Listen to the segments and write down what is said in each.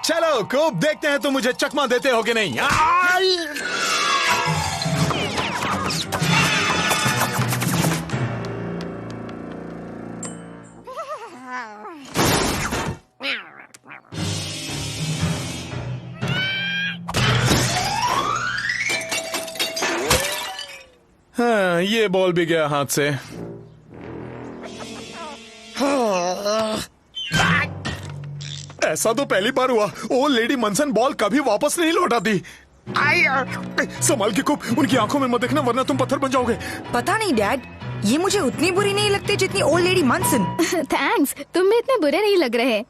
चलो खूब देखते हैं तुम मुझे चकमा देते हो कि नहीं। हाँ, ये बॉल भी गया हाथ से। ऐसा तो पहली बार हुआ। ओ लेडी मनसन बॉल कभी वापस नहीं लौटाती। संभाल के खूब, उनकी आंखों में मत देखना वरना तुम पत्थर बन जाओगे। पता नहीं डैड, ये मुझे उतनी बुरी नहीं लगती जितनी ओल्ड लेडी मनसन। थैंक्स, तुम भी इतने बुरे नहीं लग रहे।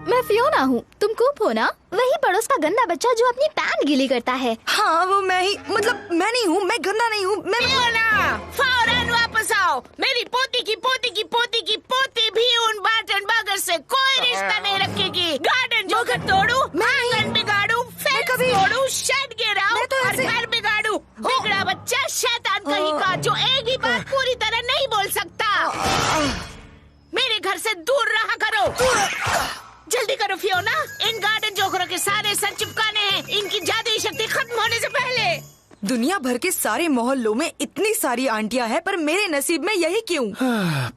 मैं फियोना हूँ, तुम कूप हो ना? वही पड़ोस का गंदा बच्चा जो अपनी पैंट गीली करता है। हाँ वो मैं ही, मतलब मैं नहीं हूँ, मैं गंदा नहीं हूँ। मैं फियोना, फौरन वापस आओ। मेरी पोती की पोती की पोती की पोती भी उन बार्टन बर्गर से कोई रिश्ता नहीं रखेगी। गार्डन जोकर तोड़ू, आंगन बिगाड़ू, फेंस तोड़ू, शेड गिराऊं और घर बिगाड़ू। बिगड़ा बच्चा शैतान कहीं का जो एक ही बात पूरी तरह नहीं बोल सकता। मेरे घर से दूर रहा करो। जल्दी करो फियोना, इन गार्डन जोकरों के सारे सर चिपकाने हैं, इनकी जादुई शक्ति खत्म होने से पहले। दुनिया भर के सारे मोहल्लों में इतनी सारी आंटियां हैं, पर मेरे नसीब में यही क्यों?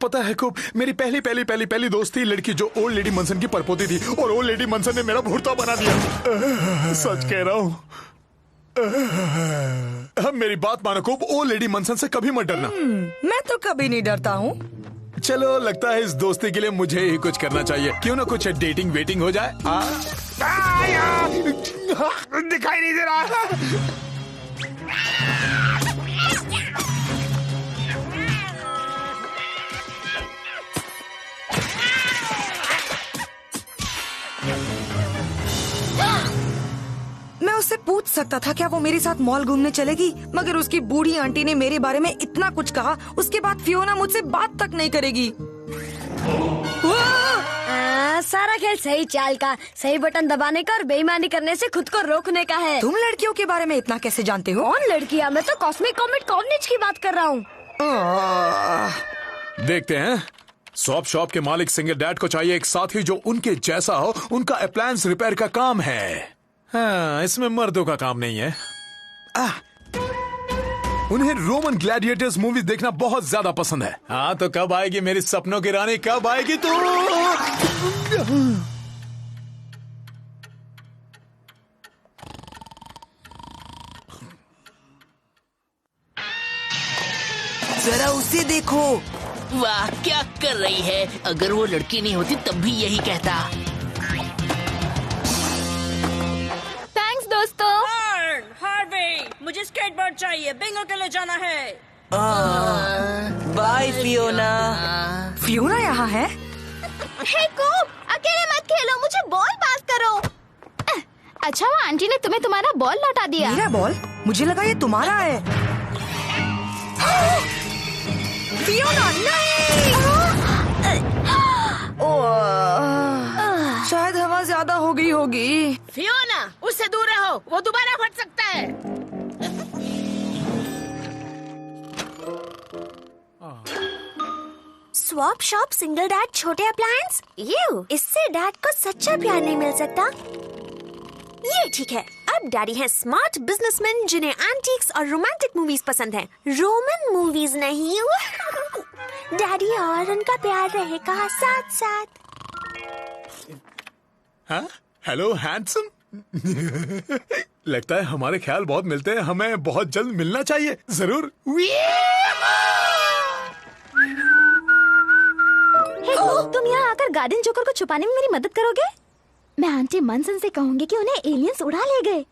पता है खूब, मेरी पहली दोस्त थी लड़की जो ओल्ड लेडी मनसन की परपोती थी, और ओल्ड लेडी मनसन ने मेरा भुर्ता बना दिया। सच कह रहा हूँ। मेरी बात मानो खूब, ओल्ड लेडी मनसन से कभी मत डरना। मैं तो कभी नहीं डरता हूँ। चलो लगता है इस दोस्ती के लिए मुझे ही कुछ करना चाहिए। क्यों ना कुछ डेटिंग वेटिंग हो जाए। दिखाई नहीं दे रहा। मैं उससे पूछ सकता था क्या वो मेरे साथ मॉल घूमने चलेगी, मगर उसकी बूढ़ी आंटी ने मेरे बारे में इतना कुछ कहा, उसके बाद फियोना मुझसे बात तक नहीं करेगी। सारा खेल सही चाल का, सही बटन दबाने का और बेईमानी करने से खुद को रोकने का है। तुम लड़कियों के बारे में इतना कैसे जानते हो? कौन लड़कियां? मैं तो कॉस्मिक कॉमेट कॉर्निच की बात कर रहा हूँ। देखते हैं। स्वॉप शॉप के मालिक सिंगल डैड को चाहिए एक साथी जो उनके जैसा हो। उनका अप्लायंस रिपेयर का काम है। हाँ, इसमें मर्दों का काम नहीं है। उन्हें रोमन ग्लैडिएटर्स मूवी देखना बहुत ज्यादा पसंद है। हाँ तो कब आएगी मेरी सपनों की रानी, कब आएगी तू? जरा उसे देखो। वाह क्या कर रही है। अगर वो लड़की नहीं होती तब भी यही कहता। थैंक्स दोस्तों। हार्वी, मुझे स्केटबोर्ड चाहिए, बिंगो के लिए जाना है। Bye Fiona. फियोना यहाँ है? हे कूप, अकेले मत खेलो, मुझे बॉल पास करो। अच्छा वो आंटी ने तुम्हें तुम्हारा बॉल लौटा दिया। मेरा बॉल? मुझे लगा ये तुम्हारा है। फियोना नहीं! शायद हवा ज्यादा हो गई होगी। फियोना, उससे दूर रहो, वो दोबारा फट सकता है। स्वॉप शॉप सिंगल डैड छोटे अप्लायंस, इससे डैड को सच्चा प्यार नहीं मिल सकता। ये ठीक है, अब डैडी हैं स्मार्ट बिजनेसमैन जिन्हें एंटीक्स और रोमांटिक मूवीज पसंद हैं, रोमन मूवीज नहीं। डैडी और उनका प्यार रहेगा साथ साथ। हाँ? Hello handsome. लगता है हमारे ख्याल बहुत मिलते हैं, हमें बहुत जल्द मिलना चाहिए। जरूर। तुम यहाँ आकर गार्डन जोकर को छुपाने में मेरी मदद करोगे? मैं आंटी मनसन से कहूंगी कि उन्हें एलियंस उड़ा ले गए।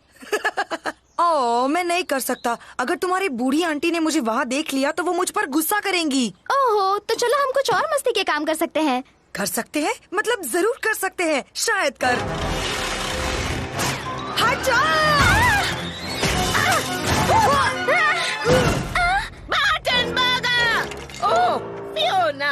ओह मैं नहीं कर सकता। अगर तुम्हारी बूढ़ी आंटी ने मुझे वहाँ देख लिया तो वो मुझ पर गुस्सा करेंगी। ओहो, तो चलो हम कुछ और मस्ती के काम कर सकते हैं। कर सकते हैं? मतलब जरूर कर सकते हैं। शायद कर। हट बार्टन बर्गर। ओह फियोना,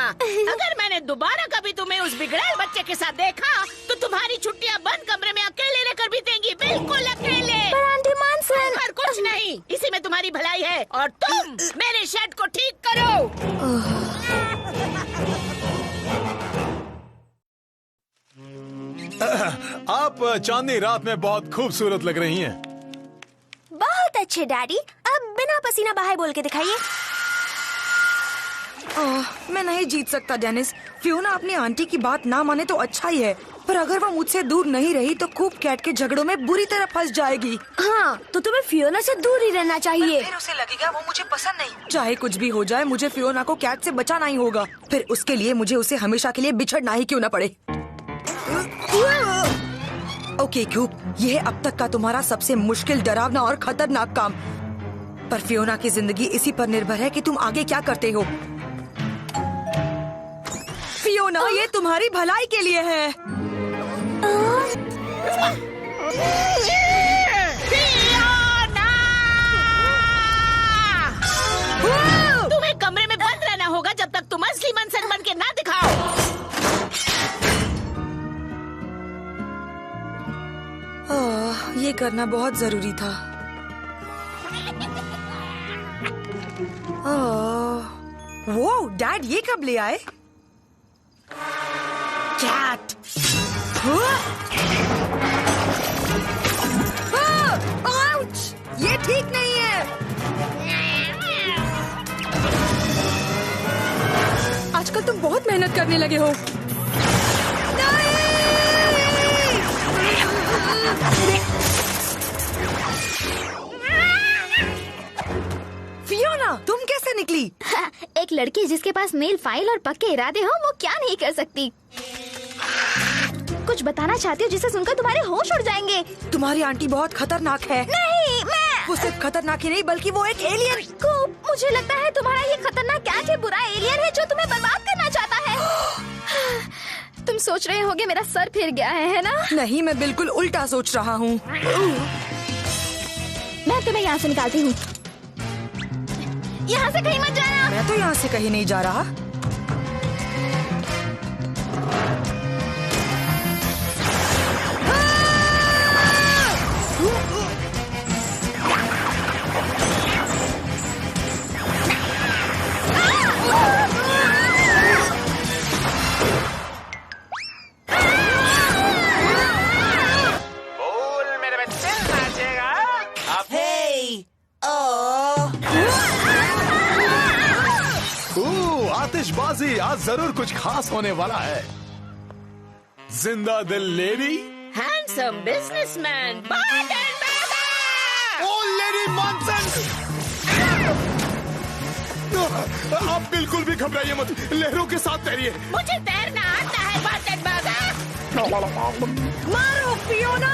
अगर मैंने दोबारा कभी तुम्हें उस बिगड़ैल बच्चे के साथ देखा तो तुम्हारी छुट्टियां बंद कमरे में अकेले रहकर बीतेंगी, बिल्कुल अकेले। पर आंटी मनसन। पर कुछ नहीं, इसी में तुम्हारी भलाई है। और तुम मेरे शेड को ठीक करो। आप चांदनी रात में बहुत खूबसूरत लग रही हैं। बहुत अच्छे डैडी, अब बिना पसीना बहाए बोल के दिखाइए। मैं नहीं जीत सकता डेनिस। फियोना अपनी आंटी की बात ना माने तो अच्छा ही है, पर अगर वो मुझसे दूर नहीं रही तो खूब कैट के झगड़ों में बुरी तरह फंस जाएगी। हाँ, तो तुम्हें फियोना से दूर ही रहना चाहिए। फिर उसे लगेगा वो मुझे पसंद नहीं। चाहे कुछ भी हो जाए, मुझे फियोना को कैट से बचाना ही होगा। फिर उसके लिए मुझे उसे हमेशा के लिए बिछड़ना ही क्यों न पड़े। ओके क्यूब, ये है अब तक का तुम्हारा सबसे मुश्किल, डरावना और खतरनाक काम। पर फियोना की जिंदगी इसी पर निर्भर है कि तुम आगे क्या करते हो। फियोना, ये तुम्हारी भलाई के लिए है। तुम्हें कमरे में बंद रहना होगा जब तक तुम असली मंसन बन के ना दिखाओ। ये करना बहुत जरूरी था। वो डैड ये कब ले आए? Cat, ouch! ये ठीक नहीं है। आजकल तुम बहुत मेहनत करने लगे हो। फियोना, तुम कैसे निकली? एक लड़की जिसके पास मेल फाइल और पक्के इरादे हो, वो क्या नहीं कर सकती। कुछ बताना चाहती हो जिसे सुनकर तुम्हारे होश उड़ जाएंगे। तुम्हारी आंटी बहुत खतरनाक है। नहीं, मैं वो सिर्फ खतरनाक ही नहीं बल्कि वो एक एलियन। को मुझे लगता है तुम्हारा ये खतरनाक कैट ही बुरा एलियन है जो तुम्हें बर्बाद करना चाहता है। तुम सोच रहे होगे मेरा सर फिर गया है ना? नहीं, मैं बिल्कुल उल्टा सोच रहा हूँ। मैं तुम्हें यहाँ से निकालती हूँ। यहाँ से कहीं मत जाना। मैं तो यहाँ से कहीं नहीं जा रहा। आतिशबाजी आज जरूर कुछ खास होने वाला है। जिंदा दिल लेडी, हैंडसम बिजनेसमैन, ओ लेडी मॉन्सन। आप बिल्कुल भी घबराइए मत, लहरों के साथ तैरिए। मुझे तैरना आता है बाटन। मारो फियोना।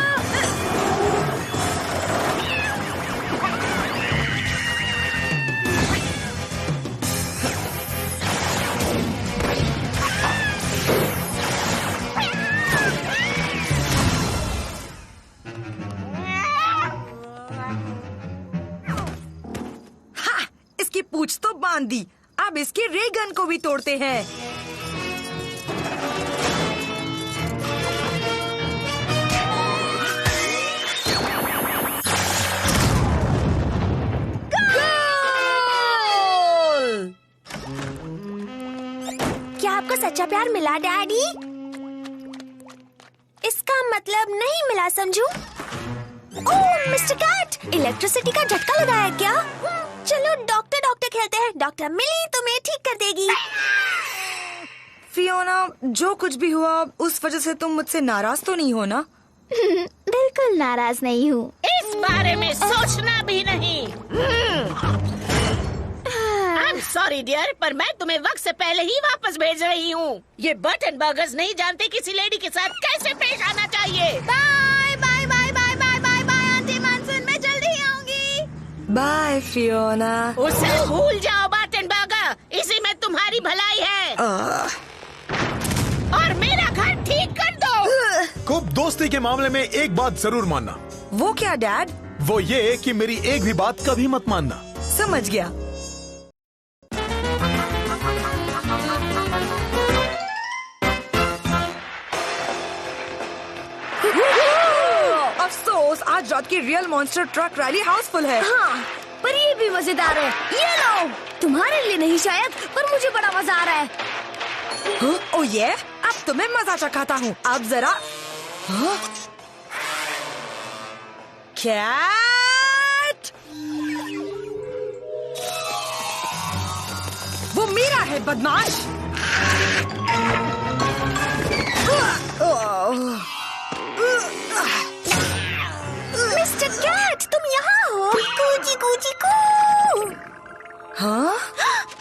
इसकी पूंछ तो बांध दी, अब इसके रे गन को भी तोड़ते हैं। क्या आपको सच्चा प्यार मिला डैडी? इसका मतलब नहीं मिला समझू। ओह मिस्टर कैट, इलेक्ट्रिसिटी का झटका लगा है क्या? चलो डॉक्टर डॉक्टर खेलते हैं। डॉक्टर मिली तुम्हें ठीक कर देगी। फियोना, जो कुछ भी हुआ उस वजह से तुम मुझसे नाराज तो नहीं हो ना? बिल्कुल नाराज नहीं हूँ। इस बारे में सोचना भी नहीं। सॉरी डियर, पर मैं तुम्हें वक्त से पहले ही वापस भेज रही हूँ। ये बटन बर्गर्स नहीं जानते किसी लेडी के साथ कैसे पेश आना चाहिए। Bye bye bye bye bye bye bye aunty Monsoon, मैं जल्दी ही आऊंगी। Bye Fiona. उसे भूल जाओ बटन बर्गर, इसी में तुम्हारी भलाई है। और मेरा घर ठीक कर दो। खूब दोस्ती के मामले में एक बात जरूर मानना। वो क्या डैड? वो ये कि मेरी एक भी बात कभी मत मानना। समझ गया। अफसोस, आज रात की real monster truck rally Housefull है। हाँ, पर ये भी मजेदार है। ये लो, तुम्हारे लिए नहीं शायद, पर मुझे बड़ा मजा आ रहा है। ओ ये, अब तुम्हें मजा चखाता हूँ। अब जरा कैट, वो मीरा है बदमाश। मिस्टर कैट, तुम यहाँ हो? कूची कूची कू। हाँ,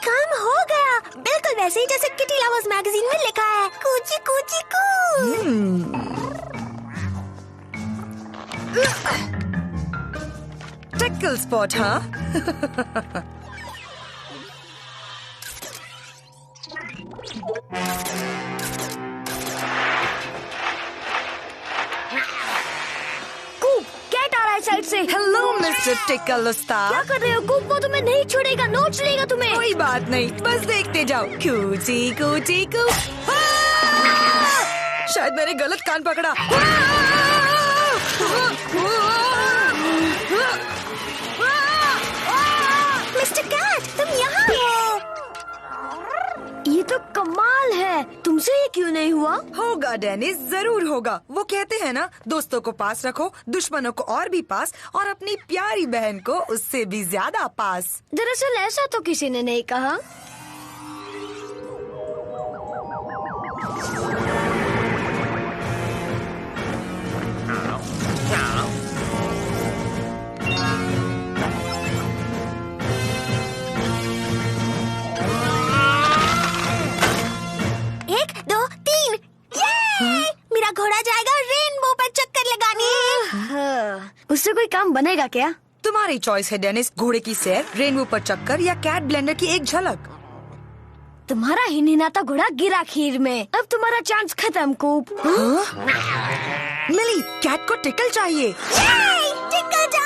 काम हो गया, बिल्कुल वैसे ही जैसे किटी लवर्स मैगजीन में लिखा है, कूची कूची कू। टिकल स्पॉट, हाँ। कूप, कैट आ रहा है साइड से। हेलो मिस्टर टिकल उस्ताद। क्या कर रहे हो? कूप, वो तुम्हें नहीं छोड़ेगा, नोच लेगा तुम्हें। कोई बात नहीं, बस देखते जाओ। कूची कूची कू। शायद मैंने गलत कान पकड़ा। मिस्टर कैट, तुम यहाँ हो? ये तो कमाल है, तुमसे ये क्यों नहीं हुआ? होगा डेनिस, जरूर होगा। वो कहते हैं ना, दोस्तों को पास रखो, दुश्मनों को और भी पास, और अपनी प्यारी बहन को उससे भी ज्यादा पास। दरअसल ऐसा तो किसी ने नहीं कहा। एक, दो, तीन, ये! मेरा घोड़ा जाएगा रेनबो पर चक्कर लगाने। उससे कोई काम बनेगा क्या? तुम्हारी चॉइस है डेनिस, घोड़े की सैर, रेनबो पर चक्कर या कैट ब्लेंडर की एक झलक। तुम्हारा हिनहिनाता घोड़ा गिरा खीर में। अब तुम्हारा चांस खत्म, कूप। मिली, कैट को टिकल चाहिए। टिकल जाए।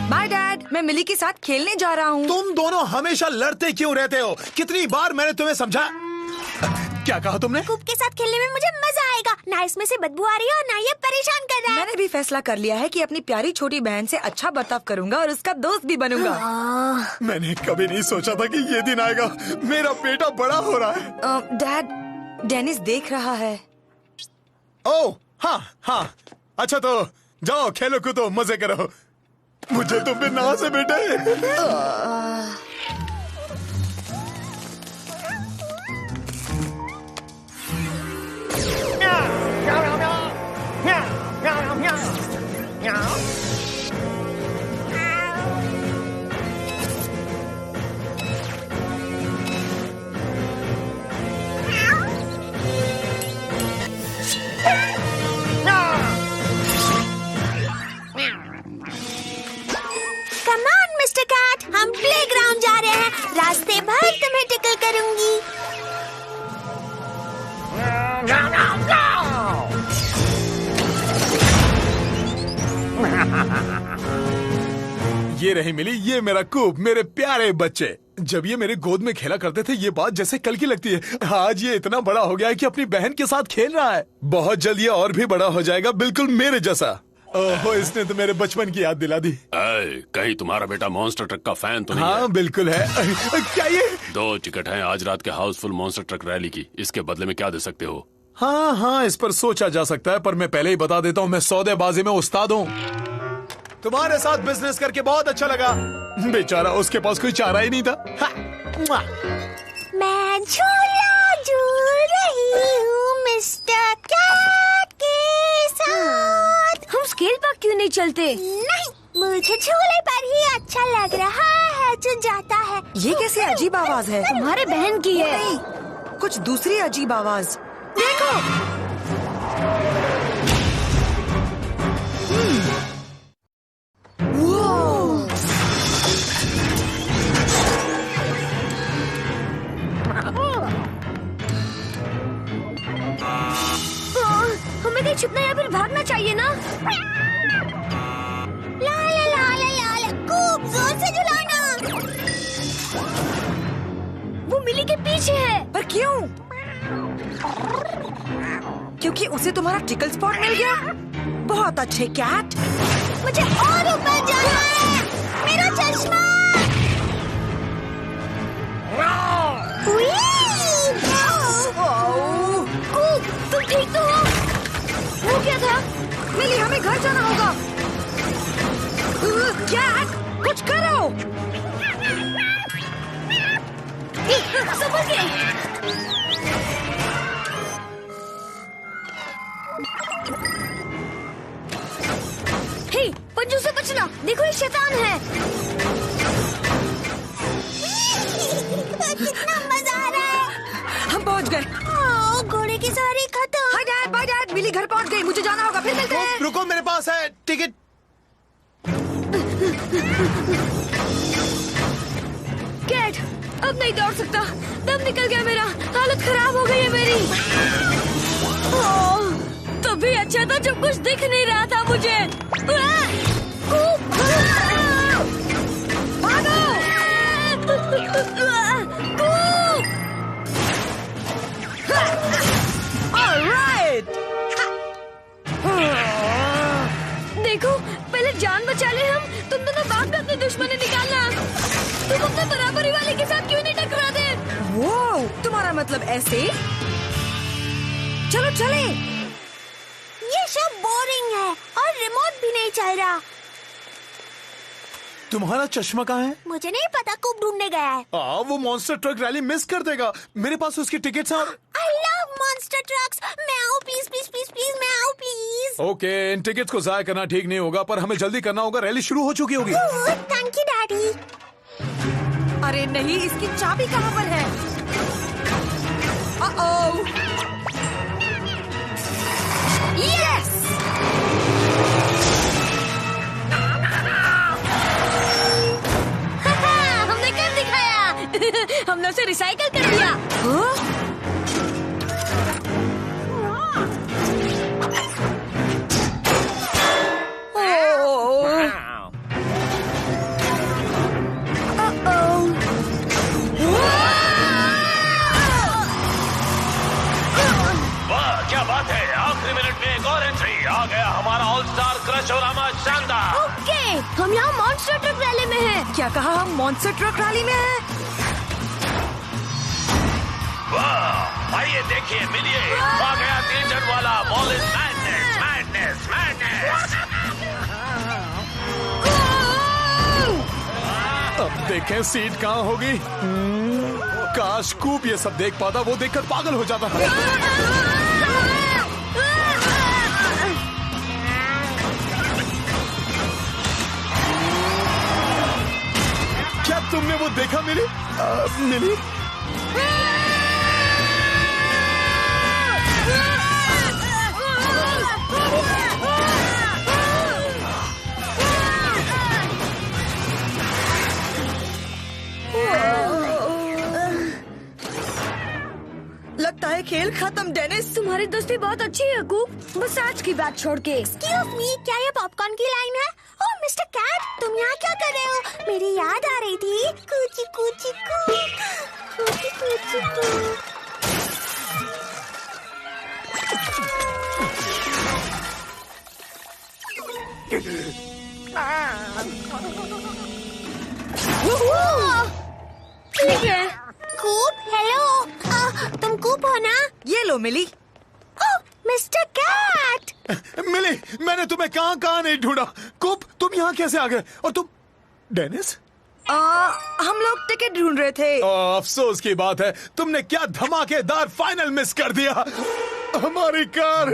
बाय डैड, मैं मिली के साथ खेलने जा रहा हूँ। तुम दोनों हमेशा लड़ते क्यों रहते हो? कितनी बार मैंने तुम्हें समझा। क्या कहा तुमने? कूप के साथ खेलने में मुझे मजा आएगा। ना इसमें से बदबू आ रही है और ना ये परेशान कर रहा है। मैंने भी फैसला कर लिया है कि अपनी प्यारी छोटी बहन से अच्छा बर्ताव करूंगा और उसका दोस्त भी बनूंगा। मैंने कभी नहीं सोचा था कि ये दिन आएगा। मेरा बेटा बड़ा हो रहा है। डैड, डेनिस देख रहा है। ओह हाँ हाँ, अच्छा तो जाओ खेलो कूदो मजे करो। मुझे तुम पे नाज है बेटे। कम ऑन मिस्टर कैट, हम प्लेग्राउंड जा रहे हैं। रास्ते भर तुम्हें टिकल करूंगी। ये रही मिली, ये मेरा कूप, मेरे प्यारे बच्चे। जब ये मेरे गोद में खेला करते थे, ये बात जैसे कल की लगती है। आज ये इतना बड़ा हो गया है कि अपनी बहन के साथ खेल रहा है। बहुत जल्द ये और भी बड़ा हो जाएगा, बिल्कुल मेरे जैसा। ओहो, इसने तो मेरे बचपन की याद दिला दी। कहीं तुम्हारा बेटा मॉन्स्टर ट्रक का फैन तो नहीं हाँ है? बिल्कुल है। क्या ये? 2 टिकट हैं आज रात के हाउसफुल मॉन्स्टर ट्रक रैली की। इसके बदले में क्या दे सकते हो? हाँ हाँ, इस पर सोचा जा सकता है, पर मैं पहले ही बता देता हूँ, मैं सौदेबाजी में उस्ताद हूँ। तुम्हारे साथ बिजनेस करके बहुत अच्छा लगा। बेचारा, उसके पास कोई चारा ही नहीं था। हाँ। मैं झूला झूल रही हूँ मिस्टर कैट के साथ। हम स्केल पर क्यों नहीं चलते? नहीं, मुझे झूले पर ही अच्छा लग रहा है जो जाता है। ये कैसी अजीब आवाज है? तुम्हारे बहन की है। नहीं, कुछ दूसरी अजीब आवाज। देखो। हमें कहीं छुपना या फिर भागना चाहिए ना। ला मिली के पीछे है। पर क्यों? क्योंकि उसे तुम्हारा टिकल स्पॉट मिल गया। बहुत अच्छे कैट। मुझे और ऊपर जाना है। मेरा चश्मा। कूप, तुम ठीक तो हो? वो क्या था? मिली, हमें घर जाना होगा। कैट, कुछ करो। संभल के। हे, पंजू से बचना। देखो ये शैतान है। कितना मजा आ रहा है। हम पहुंच गए। घोड़े की सवारी खत्म। Hi dad, bye dad. Mili घर पहुंच गई। मुझे जाना होगा, फिर मिलते हैं। रुको, मेरे पास है टिकट। कैट, अब नहीं दौड़ सकता। दम निकल गया मेरा। हालत खराब हो गई है मेरी। तभी अच्छा था जब कुछ दिख नहीं रहा था मुझे। कूप, भागो। ऑलराइट। देखो, पहले जान बचा ले हम। तुम दोनों बाद में अपनी दुश्मनी निकालना। तुम अपने बराबरी वाले के साथ क्यों नहीं टकराते? वो तुम्हारा मतलब ऐसे? चलो चले। ये सब बोरिंग है और रिमोट भी नहीं चल रहा। तुम्हारा चश्मा कहाँ है? मुझे नहीं पता, कूप ढूंढने गया है। वो मॉन्स्टर ट्रक रैली मिस कर देगा। मेरे पास उसकी टिकट्स और I love monster trucks. मैं आऊँ प्लीज प्लीज प्लीज प्लीज, मैं आऊँ प्लीज। ओके, इन टिकट्स को जाया करना ठीक नहीं होगा, पर हमें जल्दी करना होगा। रैली शुरू हो चुकी होगी। Thank you daddy. अरे नहीं, इसकी चाबी कहाँ पर है? यस! हमने कर दिखाया। हमने उसे रिसाइकल कर दिया। वाह, क्या बात है। आखिरी मिनट में एक और एंट्री। आ गया हमारा ऑल स्टार क्रशोरामा शानदार। ओके, हम यहाँ मॉन्स्टर ट्रक रैली में हैं। क्या कहा? हम मॉन्स्टर ट्रक रैली में हैं? वाह, आइए देखिए, मिलिए। आ गया 3 टन वाला ball is madness madness madness. अब देखें सीट कहाँ होगी। काश कूप ये सब देख पाता, वो देखकर पागल हो जाता। क्या तुमने वो देखा मिली? मिली? लगता है खेल खत्म डेनिस। तुम्हारी दोस्ती बहुत अच्छी है कूप, बस आज की बात छोड़ के। Excuse me, क्या ये पॉपकॉर्न की लाइन है? ओह मिस्टर कैट, तुम यहाँ क्या कर रहे हो? मेरी याद आ रही थी। कूची कूची कू, कूची कूची कू। ठीक है। कूप, हेलो। तुम कूप हो ना? ये लो मिली। ओह मिस्टर कैट। मिली, मैंने तुम्हें कहाँ कहाँ नहीं ढूंढा। कूप, तुम यहाँ कैसे आ गए? और तुम डेनिस? हम लोग टिकट ढूंढ रहे थे। अफसोस की बात है, तुमने क्या धमाकेदार फाइनल मिस कर दिया। हमारी कार।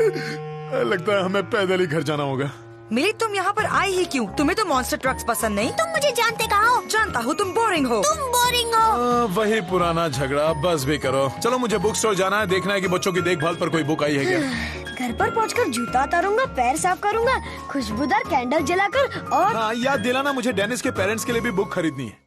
लगता है हमें पैदल ही घर जाना होगा। मिली, तुम यहाँ पर आई ही क्यों? तुम्हें तो मॉन्स्टर ट्रक्स पसंद नहीं? तुम मुझे जानते कहाँ हो? जानता हूँ, तुम बोरिंग हो। तुम बोरिंग हो। वही पुराना झगड़ा, बस भी करो। चलो मुझे बुक स्टोर जाना है, देखना है कि बच्चों की देखभाल पर कोई बुक आई है क्या। घर पर पहुंचकर जूता उतारूंगा, पैर साफ करूंगा, खुशबूदार कैंडल जलाकर और हाँ, याद दिलाना, मुझे डेनिस के पेरेंट्स के लिए भी बुक खरीदनी है।